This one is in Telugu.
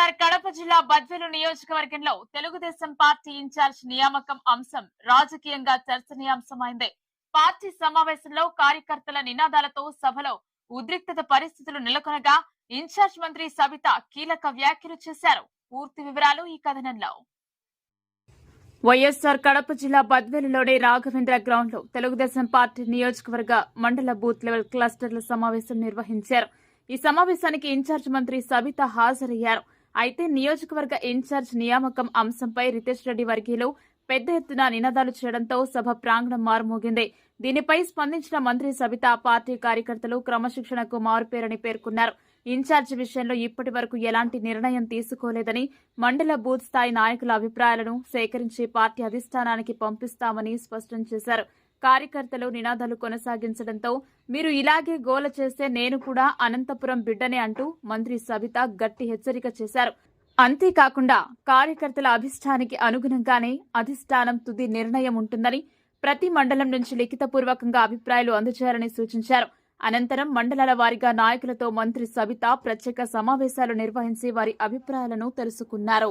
వైఎస్ఆర్ కడప జిల్లా బద్వేలు నియోజకవర్గంలో తెలుగుదేశం పార్టీ ఇన్ఛార్జ్ నియామకం అంశం రాజకీయంగా చర్చనీయాంశమైంది. పార్టీ సమావేశంలో కార్యకర్తల నినాదాలతో సభలో ఉద్రిక్తత పరిస్థితులు నెలకొనగా ఇన్ఛార్జ్ మంత్రి సబిత కీలక వ్యాఖ్యలు చేశారు. పూర్తి వివరాలు ఈ కథనంలో. వైఎస్ఆర్ కడప జిల్లా బద్వేలులోని రాఘవేంద్ర గ్రౌండ్ లో తెలుగుదేశం పార్టీ నియోజకవర్గ మండల బూత్ లెవెల్ క్లస్టర్ల సమావేశం నిర్వహించారు. ఈ సమావేశానికి ఇన్ఛార్జ్ మంత్రి సబిత హాజరయ్యారు. అయితే నియోజకవర్గ ఇన్ఛార్జ్ నియామకం అంశంపై రితేష్ రెడ్డి వర్గీయులు పెద్ద ఎత్తున నినాదాలు చేయడంతో సభ ప్రాంగణం మారుమోగింది. దీనిపై స్పందించిన మంత్రి సబిత పార్టీ కార్యకర్తలు క్రమశిక్షణకు మారుపేరని పేర్కొన్నారు. ఇన్ఛార్జ్ విషయంలో ఇప్పటి వరకు ఎలాంటి నిర్ణయం తీసుకోలేదని, మండల బూత్ స్థాయి నాయకుల అభిప్రాయాలను సేకరించి పార్టీ అధిష్టానానికి పంపిస్తామని స్పష్టం చేశారు. కార్యకర్తలు నినాదాలు కొనసాగించడంతో మీరు ఇలాగే గోల చేస్తే నేను కూడా అనంతపురం బిడ్డనే అంటూ మంత్రి సబిత గట్టి హెచ్చరిక చేశారు. అంతేకాకుండా కార్యకర్తల అభిష్టానికి అనుగుణంగానే అధిష్టానం తుది నిర్ణయం ఉంటుందని, ప్రతి మండలం నుంచి లిఖితపూర్వకంగా అభిప్రాయాలు అందజేయాలని సూచించారు. అనంతరం మండలాల వారీగా నాయకులతో మంత్రి సబిత ప్రత్యేక సమావేశాలు నిర్వహించి వారి అభిప్రాయాలను తెలుసుకున్నారు.